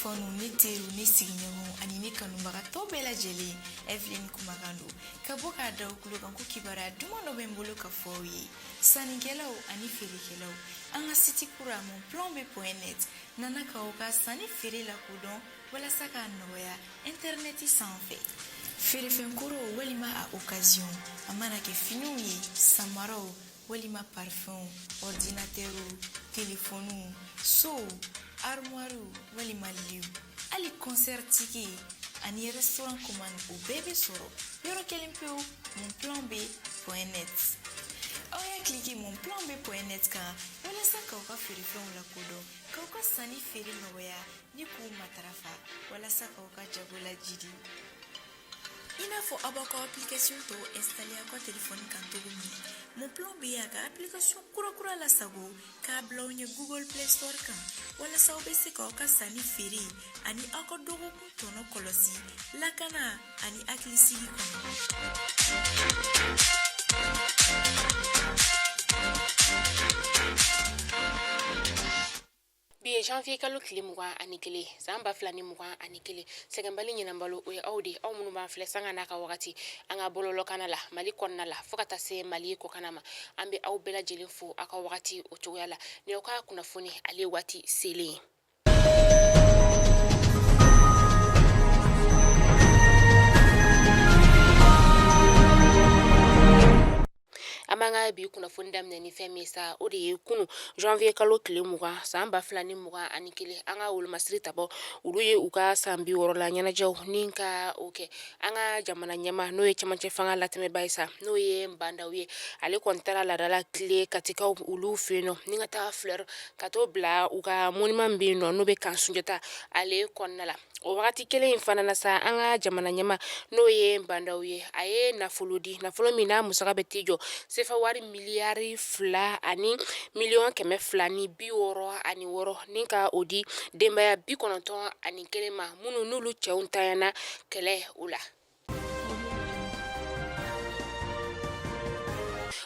fanu ni teru ni sigiɲɔgɔn ani ne kanubagatɔ bɛɛ lajɛlen Evelyn Kumakan don ka bɔ k'a da kulo kan ko kibaruya duman dɔ bɛ n bolo ka fɔ aw ye sannikɛlaw ani feerekɛlaw an ka siti kura monplomb.net nana k'aw ka sanni feere lakodɔn walasa k'a nɔgɔya interneti sanfɛ feerefɛn koro walima a occasion a mana kɛ finiw ye samaraw walima parfum ordinatɛrw telefoniw sow armoirew walima liw hali concert tigi ani restaurant commande o bɛɛ bɛ sɔrɔ yɔrɔ kelen pewu monplomb.net aw y'a cliquer monplomb.net kan walasa k'aw ka feerefɛnw lakodɔn k'aw ka sanni feere nɔgɔya ni k'u matarafa walasa k'aw ka jago lajidi i n'a fɔ aw b'aw ka application tɔw installer aw ka telefɔni kan cogo min Monplomb y'a ka application kura lasago k'a bila aw ɲɛ Google Play Store kan walasa aw bɛ se k'aw ka sanni feere ani aw ka dɔgɔkun tɔnɔ kɔlɔsi lakana ani hakilisigi kɔnɔ. Bi janvier kalo tile 21 san 2021 sɛgɛnbali ɲinanbalo o ye aw de aw minnu b'an filɛ sanga n'a ka wagati an ka bɔlɔlɔ kana la Mali kɔnɔna la fo ka taa se Mali kɔkan ma an bɛ aw bɛɛ lajɛlen fo aw ka wagati o cogoya la ni aw ka kunnafoni ale waati selen amanga bi kunnafoni daminɛ ni fɛn min sa o de ye kunu janvier kalo tile 20 san 2021 an ka wolomasiri tabɔ olu ye u ka san 60 la ɲɛnajɛw ni ka o kɛ an ka jamana ɲɛma n'o ye cɛmancɛ fanga latɛmɛba ye sa n'o ye Bandaw ye ale kɔni taara ladala tile katikaw olu fɛ yen nɔ ni ka taa fleur ka to bila u ka monument bɛ yen nɔ n'o bɛ kan Sunjata ale kɔnɔna la o wagati kelen in fana na sa an ka jamana ɲɛma n'o ye Bandaw ye a ye nafolo di nafolo min na musaka bɛ t'i jɔ sefa wari miliyari 2 ani miliyɔn 266 ni ka o di denbaya 91 ma minnu n'olu cɛw tanyana kɛlɛ o la.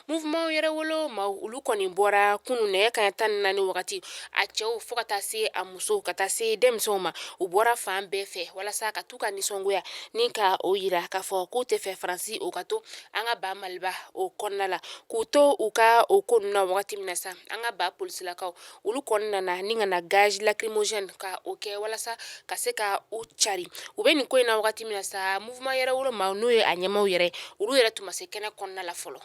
Mouvement yɛrɛ wolo ma olu kɔni bɔra kunu nɛgɛ kanɲɛ 14 wagati a cɛw fo ka taa se a muso ka taa se denmisɛnw ma u bɔra fan bɛɛ fɛ walasa ka t'u ka nisɔngoya ni ka o yira k'a fɔ k'u tɛ fɛ Faransi o ka to an ka ba Maliba o kɔnɔna la k'u to u ka o ko ninnu na wagati min na sa an ka ba polisilakaw olu kɔni nana ni ka na gaz lacrymogène ka o kɛ walasa ka se ka u cari u bɛ nin ko in na wagati min na sa mouvement yɛrɛ wolo ma n'o ye a ɲɛmaw yɛrɛ olu yɛrɛ tun ma se kɛnɛ kɔnɔna la fɔlɔ.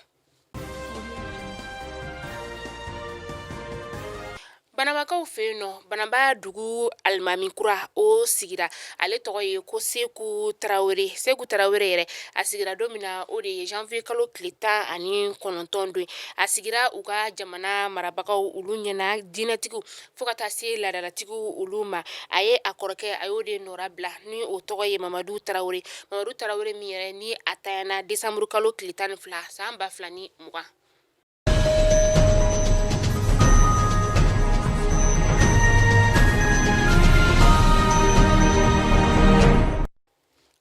Banabakaw fɛ yen nɔ Banaba dugu alimami kura o sigira ale tɔgɔ ye ko Seku Tarawele yɛrɛ a sigira don min na o de ye janvier kalo tile 19 don a sigira u ka jamana marabagaw olu ɲɛna diinɛtigiw fo ka taa se ladalatigiw olu ma a ye a kɔrɔkɛ a y'o de nɔra bila ni o tɔgɔ ye Mamadu Tarawele min yɛrɛ ni a tayana décembre kalo tile 12 san 2020.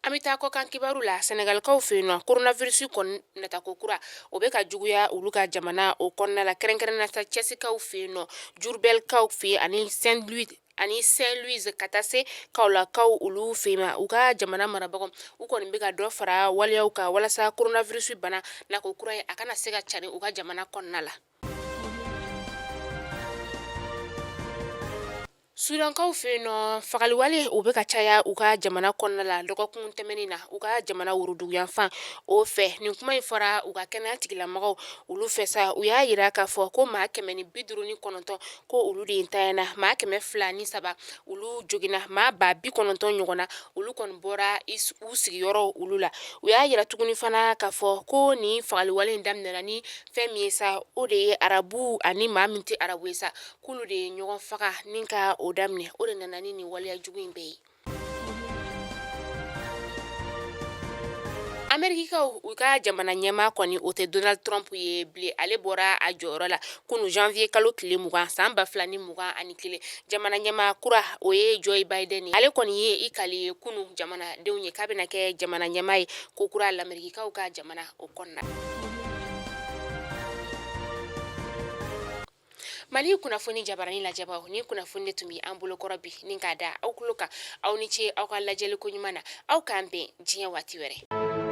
An bɛ taa kɔkan kibaru la Senegalikaw fɛ yen nɔ coronavirus kɔni natako kura o bɛ ka juguya olu ka jamana o kɔnɔna la kɛrɛnkɛrɛnnenya la Cɛsikaw fɛ yen nɔ Diourbelkaw fɛ yen ani Saint-Louis ka taa se Kaolakaw olu fɛ yen u ka jamana marabagaw u kɔni bɛ ka dɔ fara waleyaw kan walasa coronavirus bana nako kura ye a kana se ka cari u ka jamana kɔnɔna la. Sudankaw fɛ yen nɔ fagaliwale u bɛ ka caya u ka jamana kɔnɔna la dɔgɔkun tɛmɛnen na u ka jamana woroduguyanfan o fɛ nin kuma in fɔra u ka kɛnɛya tigilamɔgɔw olu fɛ sa u y'a yira k'a fɔ ko maa 159 ko olu de ntanyana maa 203 olu joginna maa 90 ɲɔgɔnna olu kɔni bɔra u sigiyɔrɔ olu la u y'a yira tuguni fana k'a fɔ ko nin fagaliwale in daminɛna ni fɛn min ye sa o de ye arabu ani maa min tɛ arabu ye sa k'olu de ye ɲɔgɔn faga ni ka o daminɛ o de nana ni nin waleya jugu in bɛɛ ye. Amerikikaw u ka jamana ɲɛma kɔni o tɛ Donald Trump ye bilen ale bɔra a jɔyɔrɔ la kunu janvier kalo tile 20 san 2021 jamana ɲɛma kura o ye Joe Biden ye ale kɔni ye i kali ye kunu jamanadenw ye k'a bɛna kɛ jamana ɲɛma ye ko kura l'Amerikikaw ka jamana o kɔnɔna. Mali kunnafoni jabarani lajɛbagaw ni kunnafoni tun bɛ an bolokɔrɔ bi ni k'a da aw tulo kan aw ni ce aw ka lajɛliko ɲuman na aw k'an bɛn diɲɛ waati wɛrɛ